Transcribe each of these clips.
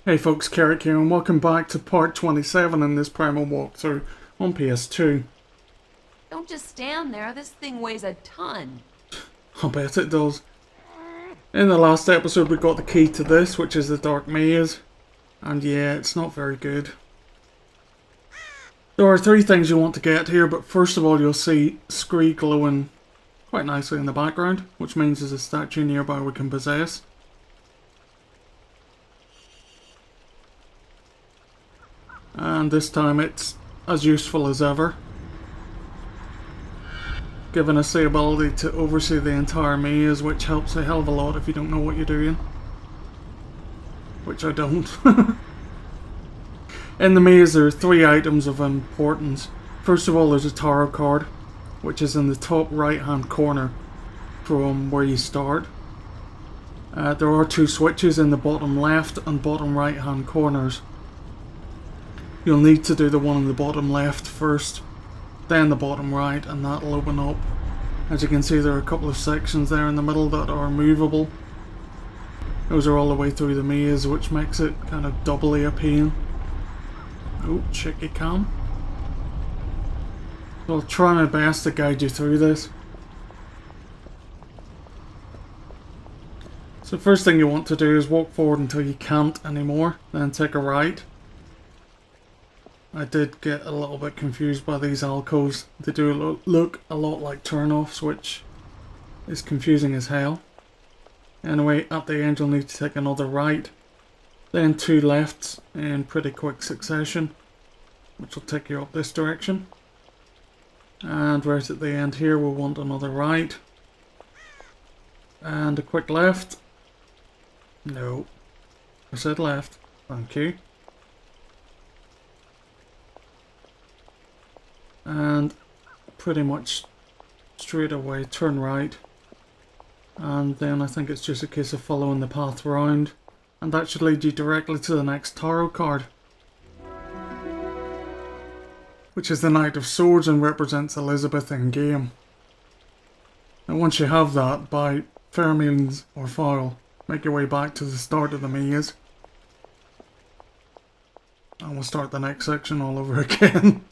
Hey folks, Keric here and welcome back to part 27 in this Primal walkthrough on PS2. Don't just stand there, this thing weighs a ton. I bet it does. In the last episode we got the key to this, which is the Dark Maze, and yeah, it's not very good. There are three things you want to get here, but first of all you'll see Scree glowing quite nicely in the background, which means there's a statue nearby we can possess. And this time it's as useful as ever, giving us the ability to oversee the entire maze, which helps a hell of a lot if you don't know what you're doing. Which I don't. In the maze there are three items of importance. First of all, there's a tarot card, which is in the top right hand corner from where you start. There are two switches in the bottom left and bottom right hand corners. You'll need to do the one in the bottom left first, then the bottom right, and that'll open up. As you can see, there are a couple of sections there in the middle that are movable. Those are all the way through the maze, which makes it kind of doubly a pain. Oh, shaky cam. So I'll try my best to guide you through this. So first thing you want to do is walk forward until you can't anymore, then take a right. I did get a little bit confused by these alcoves. They do look a lot like turn-offs, which is confusing as hell. Anyway, at the end you'll need to take another right, then two lefts in pretty quick succession, which will take you up this direction. And right at the end here we'll want another right, and a quick left. No, I said left, thank you. And pretty much straight away turn right, and then I think it's just a case of following the path round, and that should lead you directly to the next tarot card, which is the Knight of Swords and represents Elizabeth in game. Now once you have that, by fair means or foul, make your way back to the start of the maze, and we'll start the next section all over again.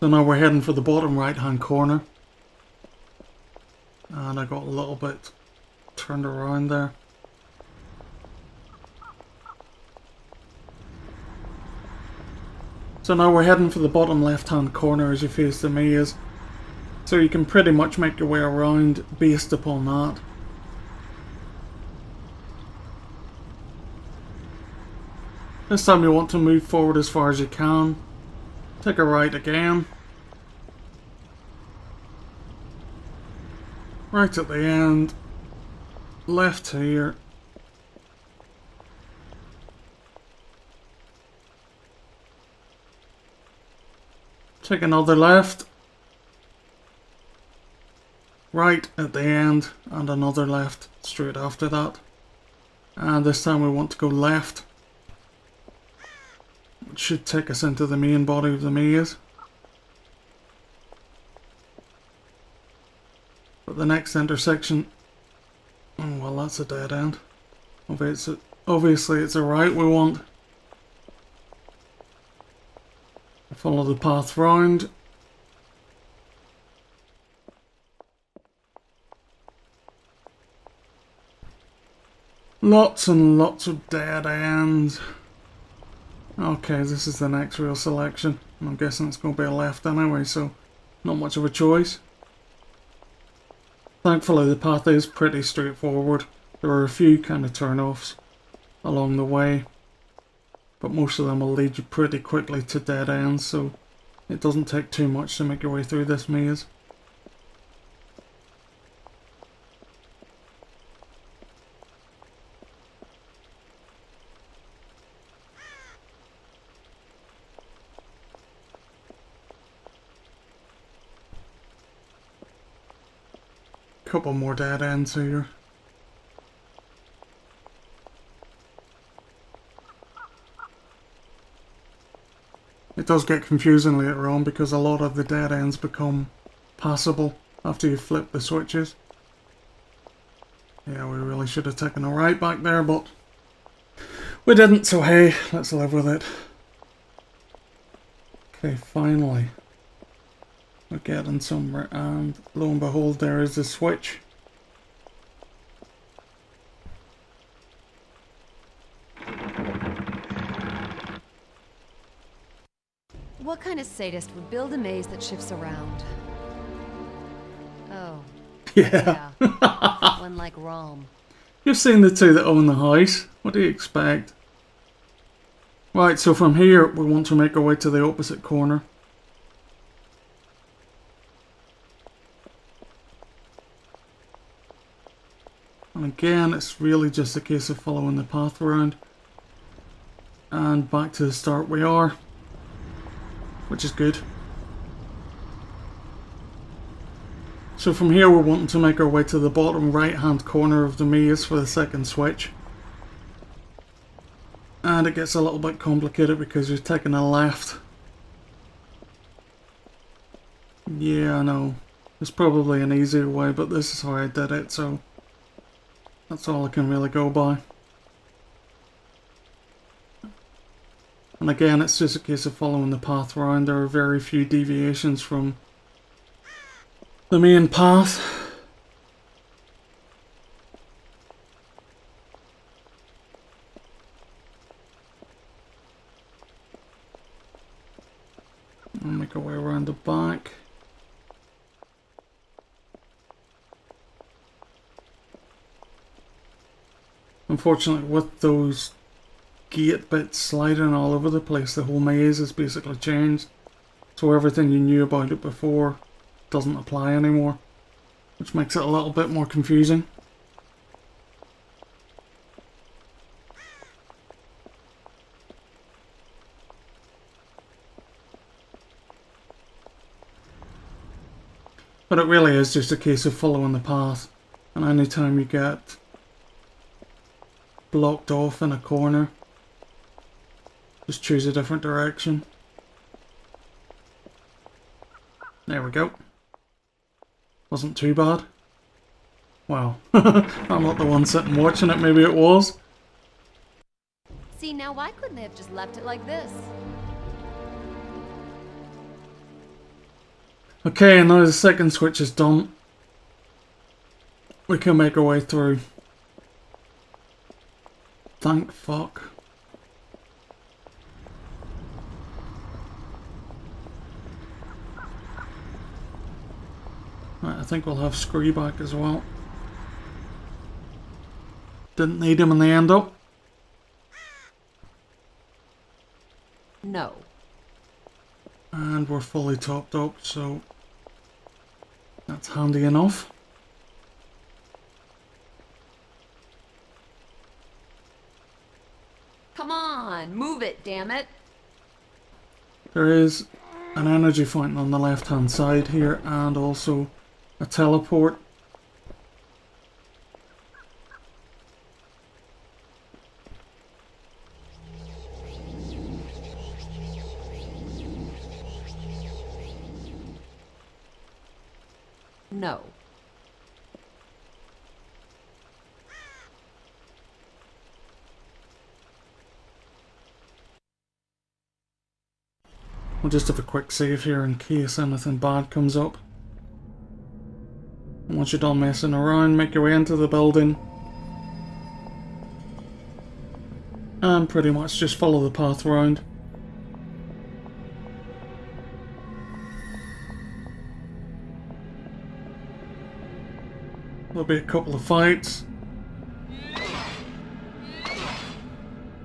So now we're heading for the bottom right hand corner, and I got a little bit turned around there. So now we're heading for the bottom left hand corner as you face the maze, so you can pretty much make your way around based upon that. This time you want to move forward as far as you can. Take a right again. Right at the end. Left here. Take another left. Right at the end, and another left straight after that. And this time we want to go left, which should take us into the main body of the maze. But the next intersection, oh well, that's a dead end. Obviously it's a right we want. Follow the path round. Lots and lots of dead ends. Okay, this is the next real selection. I'm guessing it's going to be a left anyway, so not much of a choice. Thankfully the path is pretty straightforward. There are a few kind of turn-offs along the way, but most of them will lead you pretty quickly to dead ends, so it doesn't take too much to make your way through this maze. Couple more dead ends here. It does get confusing later on because a lot of the dead ends become passable after you flip the switches. Yeah, we really should have taken a right back there, but we didn't, so hey, let's live with it. Okay, finally. We're getting somewhere, and lo and behold, there is the switch. What kind of sadist would build a maze that shifts around? Oh. Yeah. Yeah. One like Rom. You've seen the two that own the house. What do you expect? Right, so from here, we want to make our way to the opposite corner. And again, it's really just a case of following the path around. And back to the start we are. Which is good. So from here we're wanting to make our way to the bottom right hand corner of the maze for the second switch. And it gets a little bit complicated because you're taking a left. Yeah, I know. There's probably an easier way, but this is how I did it, so that's all I can really go by. And again, it's just a case of following the path around. There are very few deviations from the main path. And make our way around the back. Unfortunately, with those gate bits sliding all over the place, the whole maze has basically changed. So everything you knew about it before doesn't apply anymore, which makes it a little bit more confusing. But it really is just a case of following the path, and any time you get blocked off in a corner, just choose a different direction. There we go. Wasn't too bad. Well, I'm not the one sitting watching it, maybe it was. See, now why couldn't they have just left it like this? Okay, now the second switch is done. We can make our way through. Thank fuck. Right, I think we'll have Scree back as well. Didn't need him in the end though. No. And we're fully topped up, so that's handy enough. Come on, move it, damn it. There is an energy fountain on the left hand side here, and also a teleport. No. We'll just have a quick save here in case anything bad comes up. And once you're done messing around, make your way into the building. And pretty much just follow the path around. There'll be a couple of fights.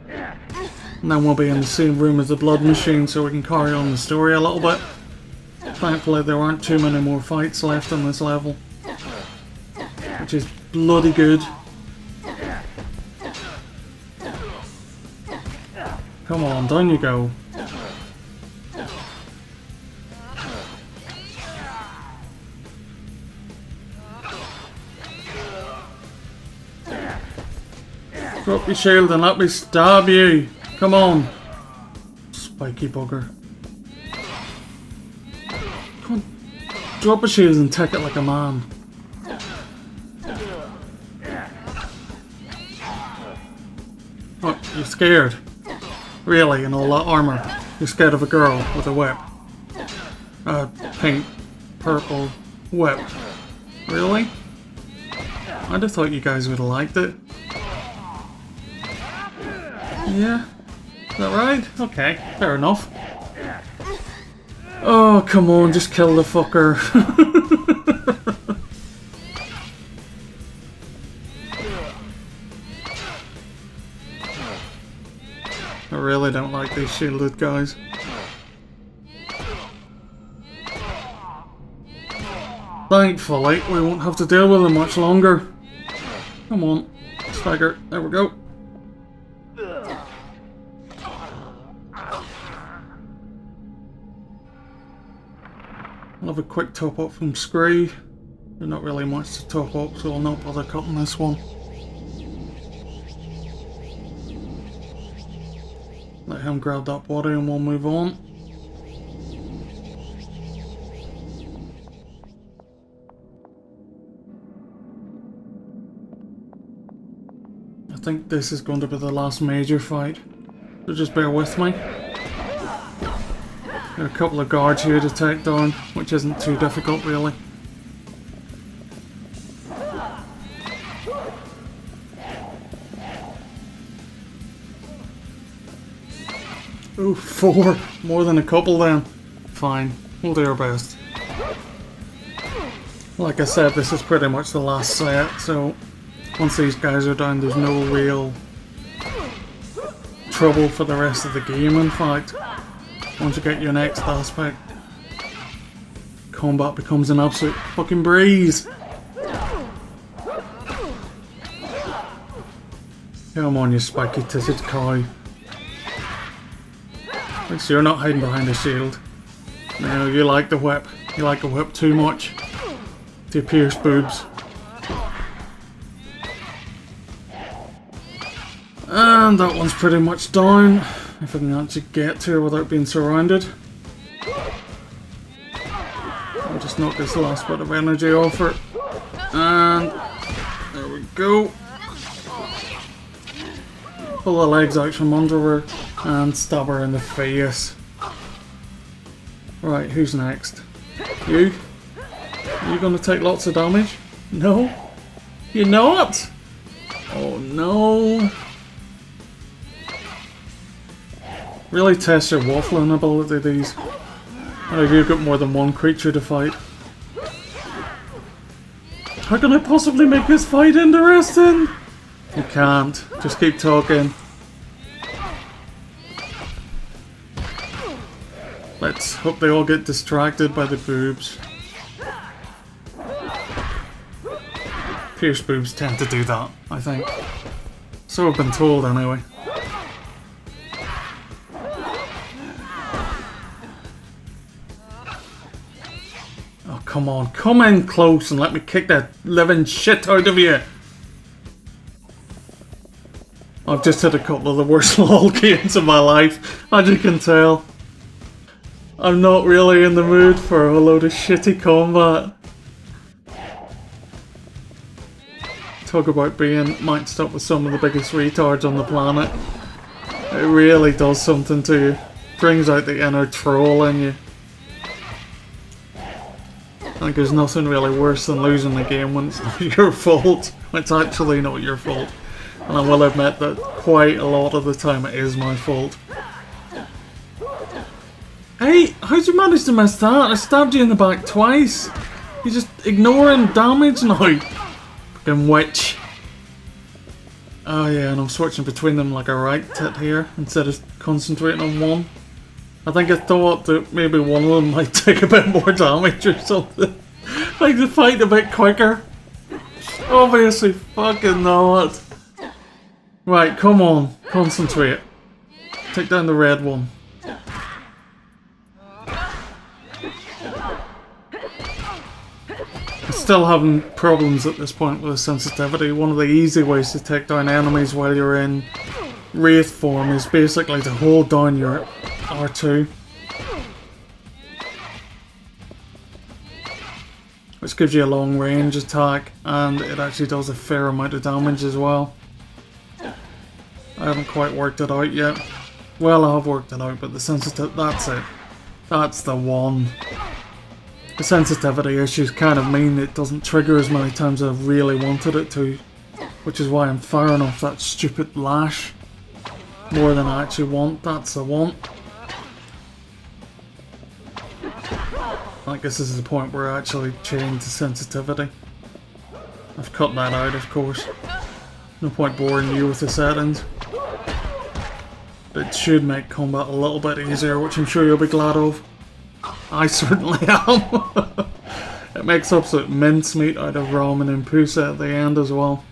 And then we'll be in the same room as the blood machine so we can carry on the story a little bit. Thankfully there aren't too many more fights left on this level, which is bloody good. Come on, down you go. Drop your shield and let me stab you. Come on. Spiky bugger. Come on. Drop a shield and take it like a man. Scared? Really, in all that armor? You're scared of a girl with a whip? A pink, purple whip. Really? I'd have thought you guys would have liked it. Yeah? Is that right? Okay, fair enough. Oh, come on, just kill the fucker. I really don't like these shielded guys. Thankfully, we won't have to deal with them much longer. Come on, stagger. There we go. I'll have a quick top up from Scree. There's not really much to top up, so I'll not bother cutting this one. Let him grab that body and we'll move on. I think this is going to be the last major fight, so just bear with me. There are a couple of guards here to take down, which isn't too difficult really. Ooh, 4. More than a couple then. Fine, we'll do our best. Like I said, this is pretty much the last set, so once these guys are down, there's no real trouble for the rest of the game, in fact. Once you get your next aspect, combat becomes an absolute fucking breeze. Come on, you spiky-titted cow. At least you're not hiding behind a shield. No, you like the whip. You like the whip too much. To pierce boobs. And that one's pretty much down. If I can actually get to her without being surrounded. I'll just knock this last bit of energy off her. And there we go. Pull the legs out from under her and stab her in the face. Right, who's next? You? Are you gonna take lots of damage? No? You're not? Oh no. Really test your waffling ability, these. Or have you got more than one creature to fight? How can I possibly make this fight interesting? You can't. Just keep talking. Let's hope they all get distracted by the boobs. Pierce boobs tend to do that, I think. So I've been told anyway. Oh, come on. Come in close and let me kick that living shit out of you. I've just had a couple of the worst LOL games of my life, as you can tell. I'm not really in the mood for a load of shitty combat. Talk about being mixed up with some of the biggest retards on the planet. It really does something to you. Brings out the inner troll in you. I think there's nothing really worse than losing the game when it's not your fault. It's actually not your fault. And I will admit that quite a lot of the time it is my fault. Hey, how'd you manage to miss that? I stabbed you in the back twice. You're just ignoring damage now. Fucking witch. Oh yeah, and I'm switching between them like a right tit here instead of concentrating on one. I think I thought that maybe one of them might take a bit more damage or something. Like the fight a bit quicker. Obviously fucking not. Right, come on. Concentrate. Take down the red one. I'm still having problems at this point with the sensitivity. One of the easy ways to take down enemies while you're in Wraith form is basically to hold down your R2. Which gives you a long range attack and it actually does a fair amount of damage as well. I haven't quite worked it out yet. Well, I have worked it out, but the sensitivity, that's it. That's the one. The sensitivity issues kind of mean it doesn't trigger as many times as I really wanted it to. Which is why I'm firing off that stupid lash more than I actually want. That's the one. I guess this is the point where I actually change the sensitivity. I've cut that out, of course. No point boring you with the settings. But it should make combat a little bit easier, which I'm sure you'll be glad of. I certainly am. It makes absolute mincemeat out of ramen and pusa at the end as well.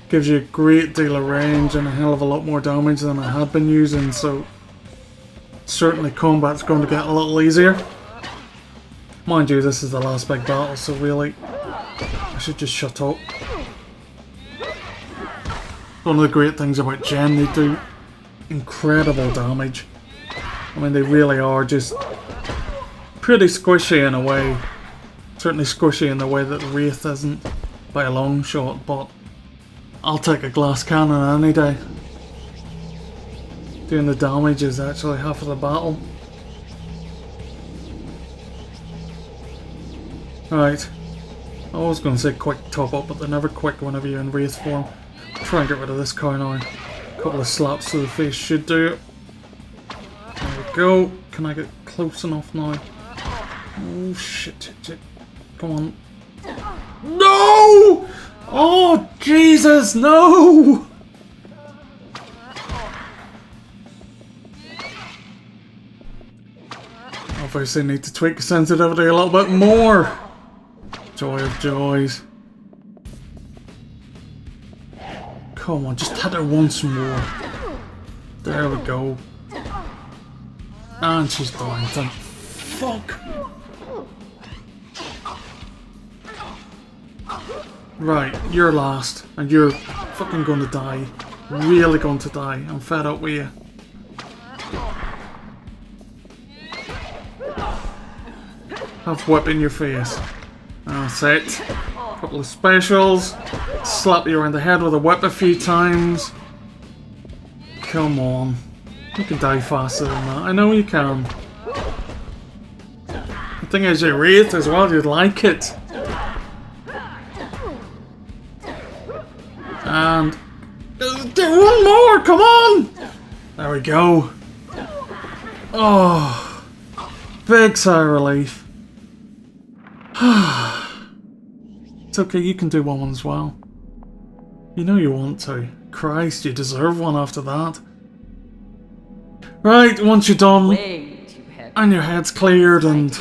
Gives you a great deal of range and a hell of a lot more damage than I had been using, so certainly combat's going to get a little easier. Mind you, this is the last big battle, so really I should just shut up. One of the great things about Gen, they do incredible damage. I mean, they really are just pretty squishy in a way. Certainly squishy in the way that Wraith isn't by a long shot, but I'll take a glass cannon any day. Doing the damage is actually half of the battle. Right. I was going to say quick top up, but they're never quick whenever you're in Wraith form. Try and get rid of this cow now. A couple of slaps to the face should do it. There we go. Can I get close enough now? Oh shit. Come on. No! Oh, Jesus, no! Obviously need to tweak the sensitivity a little bit more. Joy of joys. Come on, just hit her once more. There we go. And she's dying, thank fuck. Right, you're last, and you're fucking going to die. Really going to die. I'm fed up with you. Have whip in your face. That's it. Couple of specials. Slap you around the head with a whip a few times. Come on. You can die faster than that. I know you can. The thing is, you're Wraith as well, you'd like it. And do one more, come on! There we go. Oh, big sigh of relief. It's okay, you can do one as well. You know you want to. Christ, you deserve one after that. Right, once you're done, and your head's cleared and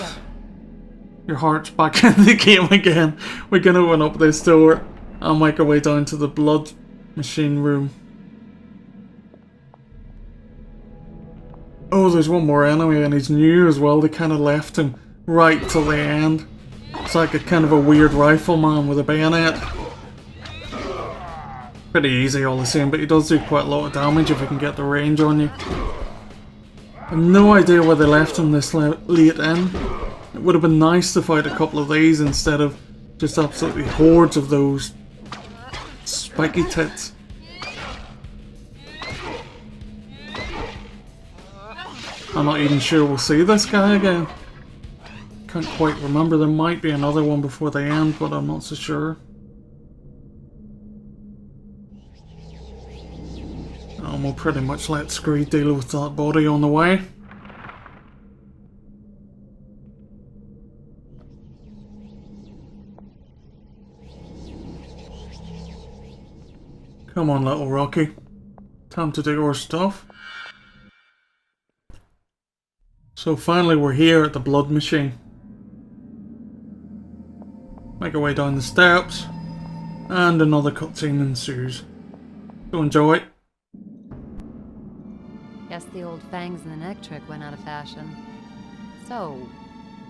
your heart's back in the game again, we can open up this door and make our way down to the blood machine room. Oh, there's one more enemy and he's new as well. They kind of left him right till the end. It's like a kind of a weird rifleman with a bayonet. Pretty easy all the same, but he does do quite a lot of damage if he can get the range on you. I have no idea why they left him this late in. It would have been nice to fight a couple of these instead of just absolutely hordes of those spiky tits. I'm not even sure we'll see this guy again. Can't quite remember, there might be another one before the end, but I'm not so sure. And we'll pretty much let Screed deal with that body on the way. Come on, little Rocky. Time to do our stuff. So finally we're here at the blood machine. Make our way down the steps, and another cutscene ensues. So enjoy it. Guess the old Fangs and the neck trick went out of fashion. So,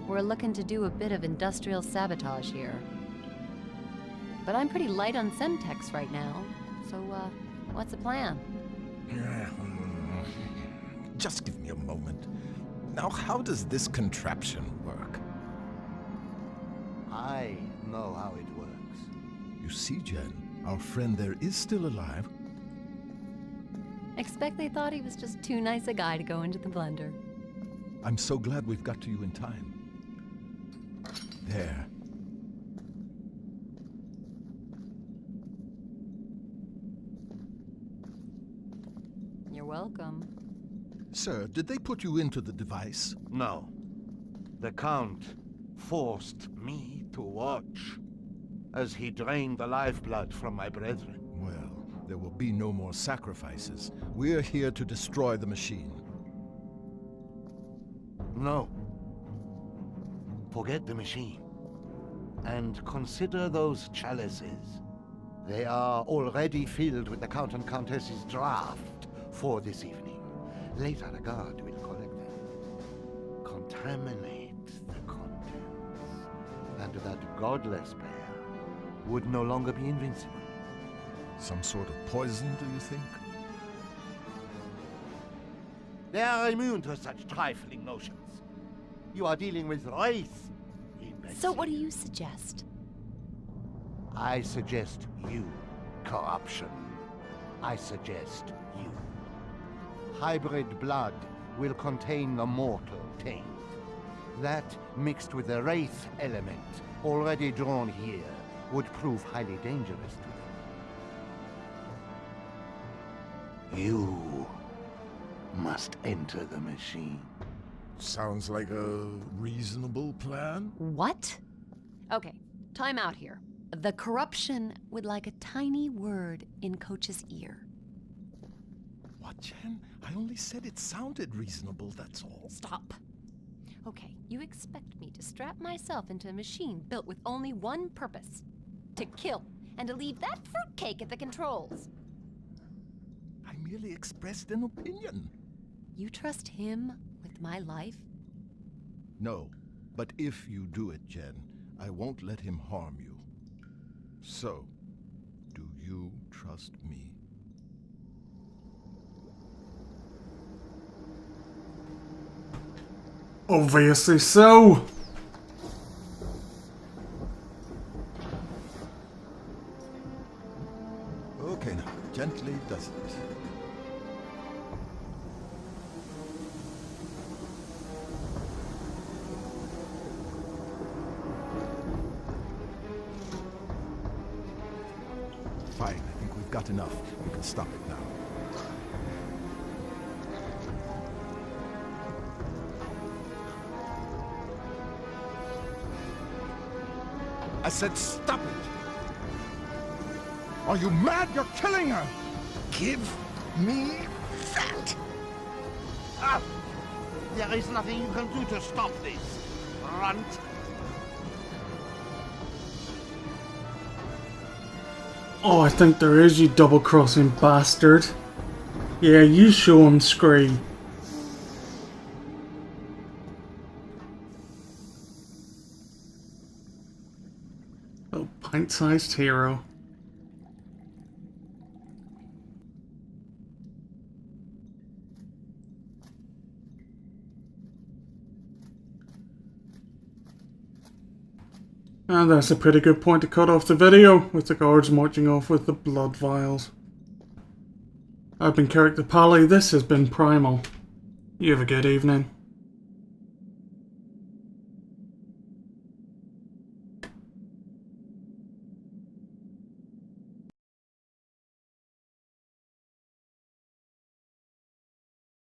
we're looking to do a bit of industrial sabotage here. But I'm pretty light on Semtex right now, so what's the plan? Just give me a moment. Now, how does this contraption work? I know how it works. You see, Jen, our friend there is still alive. Expect they thought he was just too nice a guy to go into the blender. I'm so glad we've got to you in time. There. You're welcome. Sir, did they put you into the device? No. The Count forced me to watch as he drained the lifeblood from my brethren. Well, there will be no more sacrifices. We're here to destroy the machine. No. Forget the machine. And consider those chalices. They are already filled with the Count and Countess's draft for this evening. Later, a guard will collect them, contaminate the contents, and that godless pair would no longer be invincible. Some sort of poison, do you think? They are immune to such trifling notions. You are dealing with race, imbecile. So what do you suggest? I suggest you, corruption. I suggest you. Hybrid blood will contain the mortal taint. That, mixed with the wraith element already drawn here, would prove highly dangerous to them. You must enter the machine. Sounds like a reasonable plan. What? Okay, time out here. The corruption would like a tiny word in Coach's ear. What, Jen? I only said it sounded reasonable, that's all. Stop. Okay, you expect me to strap myself into a machine built with only one purpose. To kill, and to leave that fruitcake at the controls. I merely expressed an opinion. You trust him with my life? No, but if you do it, Jen, I won't let him harm you. So, do you trust me? Obviously so. Okay now, gently does it. Fine, I think we've got enough. We can stop it now. I said stop it! Are you mad? You're killing her! Give me that! Ah! There is nothing you can do to stop this, runt. Oh, I think there is, you double-crossing bastard. Yeah, you show him, Scree. Oh, pint-sized hero. And that's a pretty good point to cut off the video, with the guards marching off with the blood vials. I've been Keric the Pally, this has been Primal. You have a good evening.